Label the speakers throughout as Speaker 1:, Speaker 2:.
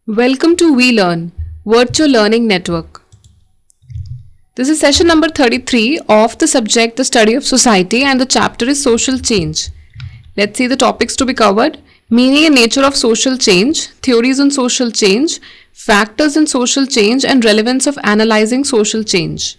Speaker 1: Welcome to We Learn, Virtual Learning Network. This is session number 33 of the subject The Study of Society, and the chapter is Social Change. Let's see the topics to be covered. Meaning and nature of social change, theories on social change, factors in social change, and relevance of analyzing social change.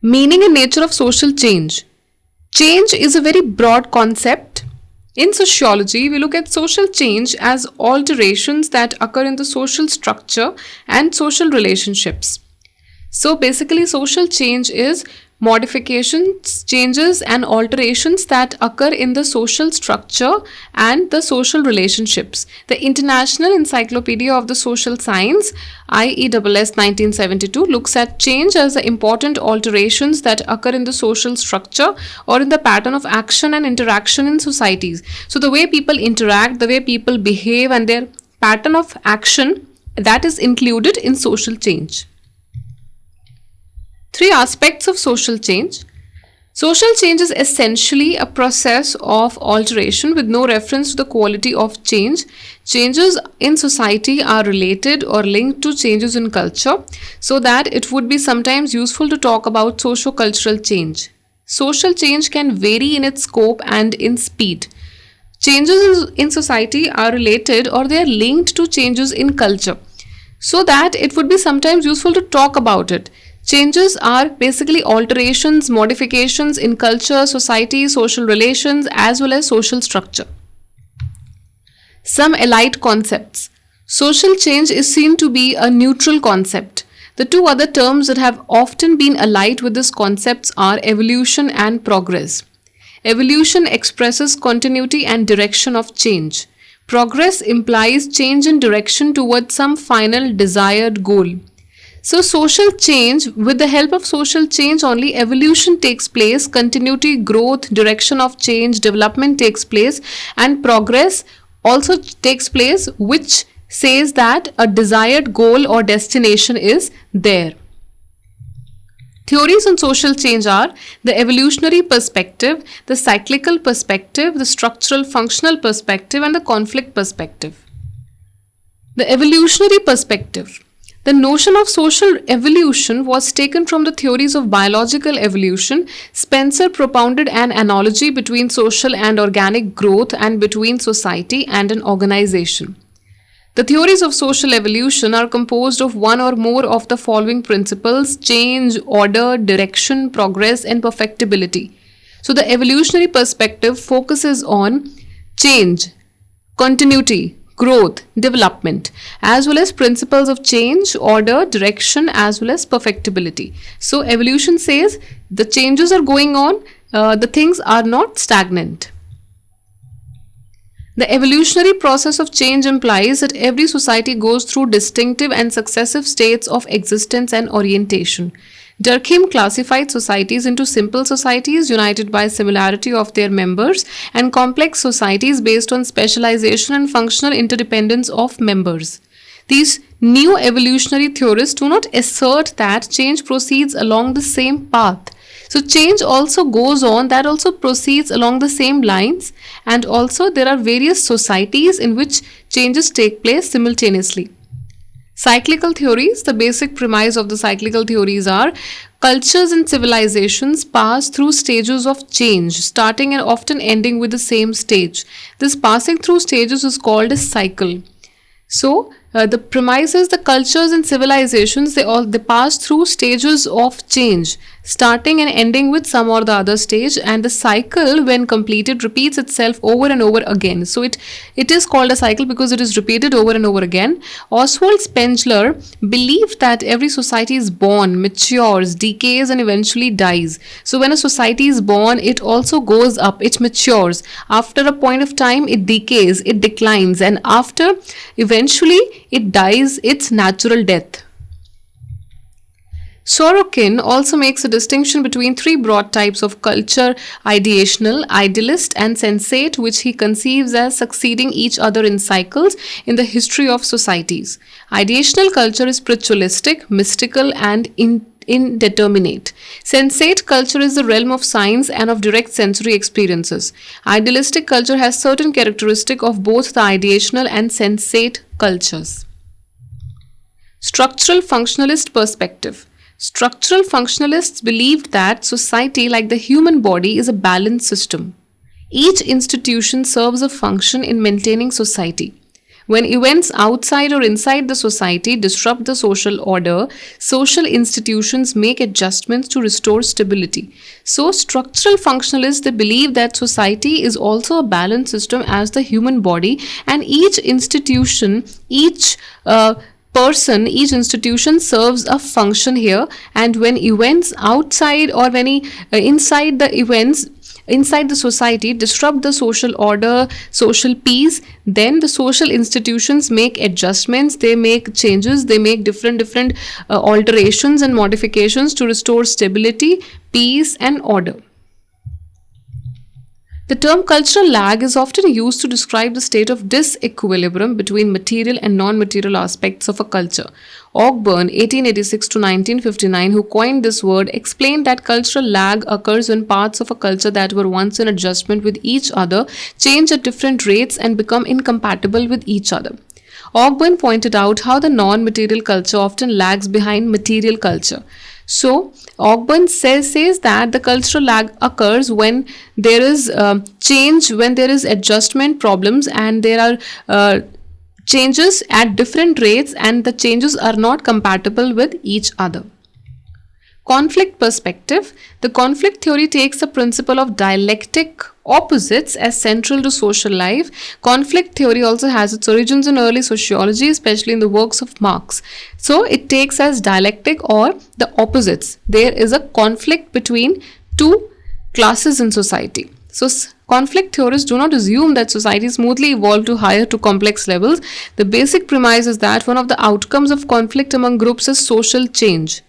Speaker 1: Meaning and nature of social change. Change is a very broad concept. In sociology, we look at social change as alterations that occur in the social structure and social relationships. So basically, social change is modifications, changes and alterations that occur in the social structure and the social relationships. The International Encyclopedia of the Social Science, IESS 1972, looks at change as the important alterations that occur in the social structure or in the pattern of action and interaction in societies. So the way people interact, the way people behave, and their pattern of action, that is included in social change. Three aspects of social change. Social change is essentially a process of alteration with no reference to the quality of change. Changes in society are related or linked to changes in culture, so that it would be sometimes useful to talk about socio-cultural change. Social change can vary in its scope and in speed. Changes in society are related or they are linked to changes in culture, so that it would be sometimes useful to talk about it. Changes are basically alterations, modifications in culture, society, social relations, as well as social structure. Some allied concepts. Social change is seen to be a neutral concept. The two other terms that have often been allied with this concept are evolution and progress. Evolution expresses continuity and direction of change. Progress implies change in direction towards some final desired goal. So social change, with the help of social change only, evolution takes place, continuity, growth, direction of change, development takes place, and progress also takes place, which says that a desired goal or destination is there. Theories on social change are the evolutionary perspective, the cyclical perspective, the structural functional perspective, and the conflict perspective. The evolutionary perspective. The notion of social evolution was taken from the theories of biological evolution. Spencer propounded an analogy between social and organic growth and between society and an organization. The theories of social evolution are composed of one or more of the following principles: change, order, direction, progress, and perfectibility. So the evolutionary perspective focuses on change, continuity, growth, development, as well as principles of change, order, direction, as well as perfectibility. So evolution says the changes are going on, the things are not stagnant. The evolutionary process of change implies that every society goes through distinctive and successive states of existence and orientation. Durkheim classified societies into simple societies united by similarity of their members and complex societies based on specialization and functional interdependence of members. These new evolutionary theorists do not assert that change proceeds along the same path. So change also goes on, that also proceeds along the same lines, and also there are various societies in which changes take place simultaneously. Cyclical theories. The basic premise of the cyclical theories are cultures and civilizations pass through stages of change, starting and often ending with the same stage. This passing through stages is called a cycle. So the premise is the cultures and civilizations, they pass through stages of change, starting and ending with some or the other stage, and the cycle, when completed, repeats itself over and over again. So it is called a cycle because it is repeated over and over again. Oswald Spengler believed that every society is born, matures, decays, and eventually dies. So when a society is born, it also goes up, it matures. After a point of time, it decays, it declines, and after eventually it dies its natural death. Sorokin also makes a distinction between three broad types of culture: ideational, idealist, and sensate, which he conceives as succeeding each other in cycles in the history of societies. Ideational culture is spiritualistic, mystical, and indeterminate. Sensate culture is the realm of science and of direct sensory experiences. Idealistic culture has certain characteristics of both the ideational and sensate cultures. Structural functionalist perspective. Structural functionalists believed that society, like the human body, is a balanced system. Each institution serves a function in maintaining society. When events outside or inside the society disrupt the social order, social institutions make adjustments to restore stability. So, structural functionalists, they believe that society is also a balanced system as the human body, and each institution, each person, each institution serves a function here. And when events outside or inside the events inside the society disrupt the social order, social peace, then the social institutions make adjustments, they make changes, they make different alterations and modifications to restore stability, peace and order. The term cultural lag is often used to describe the state of disequilibrium between material and non-material aspects of a culture. Ogburn, 1886 to 1959, who coined this word, explained that cultural lag occurs when parts of a culture that were once in adjustment with each other change at different rates and become incompatible with each other. Ogburn pointed out how the non-material culture often lags behind material culture. So, Ogburn says that the cultural lag occurs when there is change, when there is adjustment problems, and there are changes at different rates, and the changes are not compatible with each other. Conflict perspective. The conflict theory takes the principle of dialectic opposites as central to social life. Conflict theory also has its origins in early sociology, especially in the works of Marx. So it takes as dialectic or the opposites. There is a conflict between two classes in society. So conflict theorists do not assume that society smoothly evolved to higher to complex levels. The basic premise is that one of the outcomes of conflict among groups is social change.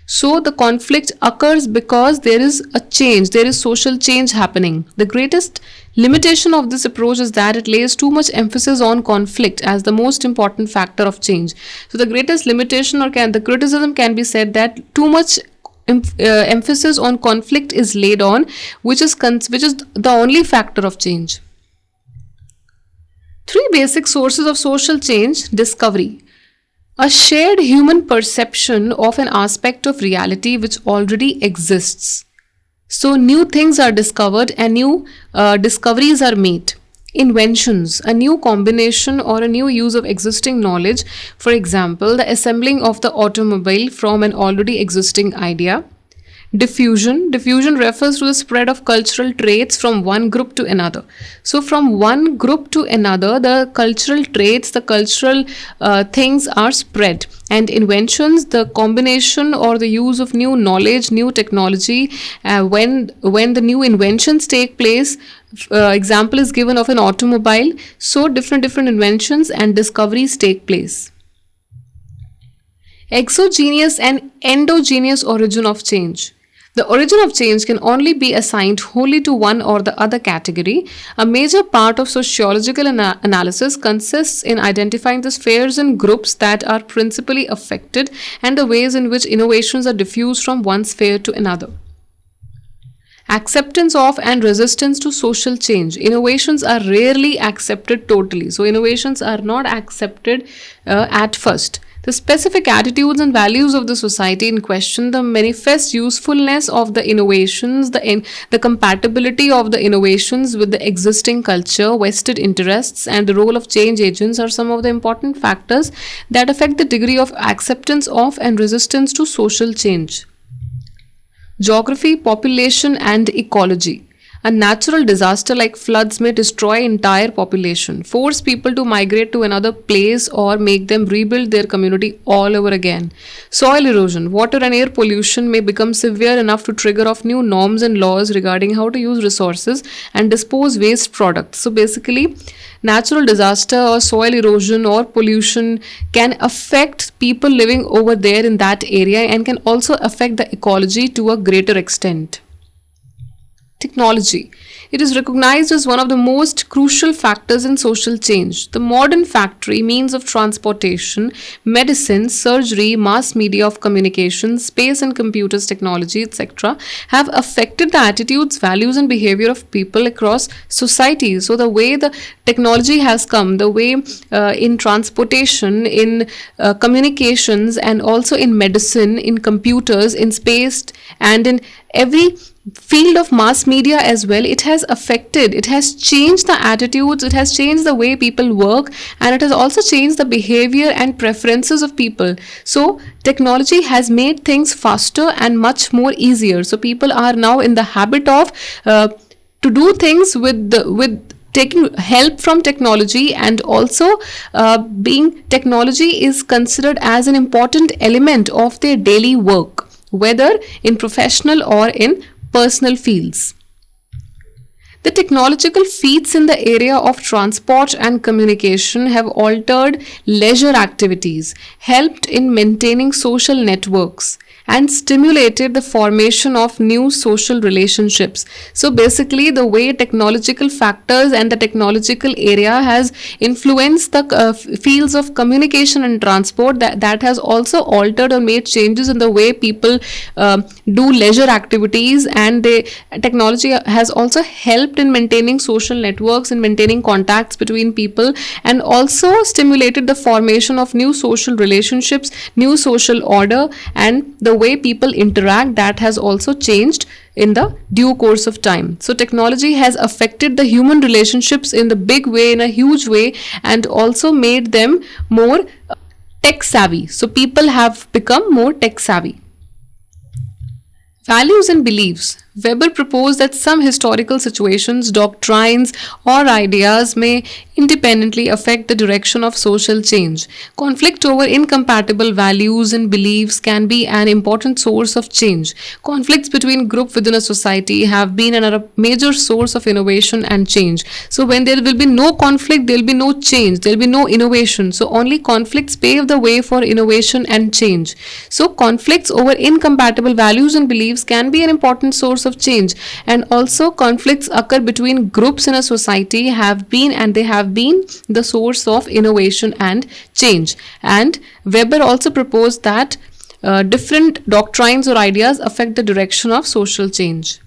Speaker 1: So the conflict occurs because there is a change, there is social change happening. The greatest limitation of this approach is that it lays too much emphasis on conflict as the most important factor of change. So the greatest limitation or the criticism can be said that too much emphasis on conflict is laid on, which is the only factor of change. Three basic sources of social change. Discovery. A shared human perception of an aspect of reality which already exists. So new things are discovered and new discoveries are made. Inventions, a new combination or a new use of existing knowledge. For example, the assembling of the automobile from an already existing idea. Diffusion refers to the spread of cultural traits from one group to another. So from one group to another, the cultural traits, the cultural things are spread. And inventions, the combination or the use of new knowledge, new technology, when the new inventions take place. Example is given of an automobile. So different inventions and discoveries take place. Exogenous and endogenous origin of change. The origin of change can only be assigned wholly to one or the other category. A major part of sociological analysis consists in identifying the spheres and groups that are principally affected and the ways in which innovations are diffused from one sphere to another. Acceptance of and resistance to social change. Innovations are rarely accepted totally. So innovations are not accepted at first. The specific attitudes and values of the society in question, the manifest usefulness of the innovations, the compatibility of the innovations with the existing culture, vested interests, and the role of change agents are some of the important factors that affect the degree of acceptance of and resistance to social change. Geography, population, and ecology. A natural disaster like floods may destroy entire population, force people to migrate to another place, or make them rebuild their community all over again. Soil erosion, water and air pollution may become severe enough to trigger off new norms and laws regarding how to use resources and dispose waste products. So basically, natural disaster or soil erosion or pollution can affect people living over there in that area and can also affect the ecology to a greater extent. Technology. It is recognized as one of the most crucial factors in social change. The modern factory, means of transportation, medicine, surgery, mass media of communication, space and computers technology, etc., have affected the attitudes, values, and behavior of people across societies. So, the way the technology has come, the way in transportation, in communications, and also in medicine, in computers, in space, and in every field of mass media as well, it has affected, it has changed the attitudes, it has changed the way people work, and it has also changed the behavior and preferences of people. So technology has made things faster and much more easier. So people are now in the habit of to do things with taking help from technology, and also being technology is considered as an important element of their daily work, whether in professional or in personal fields. The technological feats in the area of transport and communication have altered leisure activities, helped in maintaining social networks, and stimulated the formation of new social relationships. So basically, the way technological factors and the technological area has influenced the fields of communication and transport, that has also altered or made changes in the way people do leisure activities, and technology has also helped in maintaining social networks and maintaining contacts between people, and also stimulated the formation of new social relationships, new social order, and the way people interact, that has also changed in the due course of time. So technology has affected the human relationships in the big way, in a huge way, and also made them more tech savvy. So people have become more tech savvy. Values and beliefs. Weber proposed that some historical situations, doctrines, or ideas may independently affect the direction of social change. Conflict over incompatible values and beliefs can be an important source of change. Conflicts between groups within a society have been another major source of innovation and change. So when there will be no conflict, there will be no change, there will be no innovation. So only conflicts pave the way for innovation and change. So conflicts over incompatible values and beliefs can be an important source of change, and also conflicts occur between groups in a society have been the source of innovation and change. And Weber also proposed that different doctrines or ideas affect the direction of social change.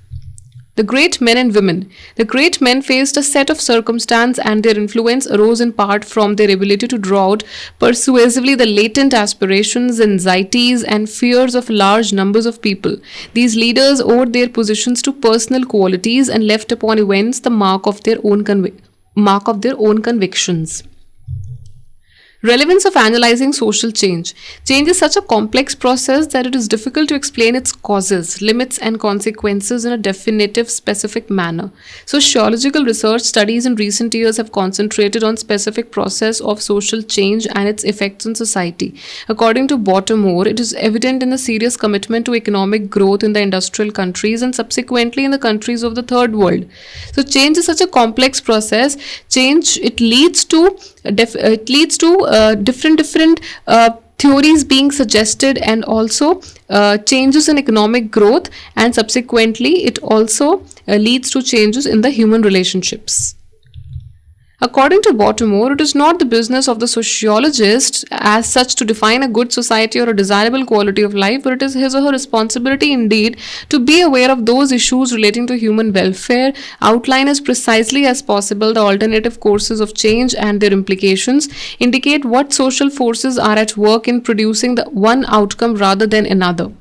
Speaker 1: The great men and women. The great men faced a set of circumstances, and their influence arose in part from their ability to draw out persuasively the latent aspirations, anxieties, and fears of large numbers of people. These leaders owed their positions to personal qualities and left upon events the mark of their own convictions. Relevance of analyzing social change. Change is such a complex process that it is difficult to explain its causes, limits, and consequences in a definitive, specific manner. Sociological research studies in recent years have concentrated on specific process of social change and its effects on society. According to Baltimore, it is evident in the serious commitment to economic growth in the industrial countries and subsequently in the countries of the third world. So change is such a complex process. Change, it leads to different theories being suggested, and also changes in economic growth, and subsequently it also leads to changes in the human relationships. According to Baltimore, it is not the business of the sociologist as such to define a good society or a desirable quality of life, but it is his or her responsibility indeed to be aware of those issues relating to human welfare, outline as precisely as possible the alternative courses of change and their implications, indicate what social forces are at work in producing the one outcome rather than another.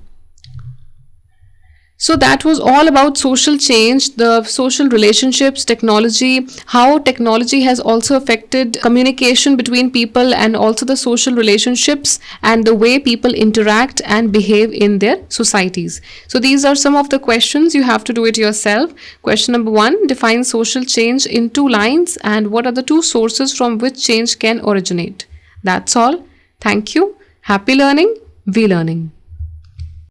Speaker 1: So that was all about social change, the social relationships, technology, how technology has also affected communication between people, and also the social relationships and the way people interact and behave in their societies. So these are some of the questions. You have to do it yourself. Question number 1, define social change in 2 lines, and what are the 2 sources from which change can originate? That's all. Thank you. Happy learning. We learning.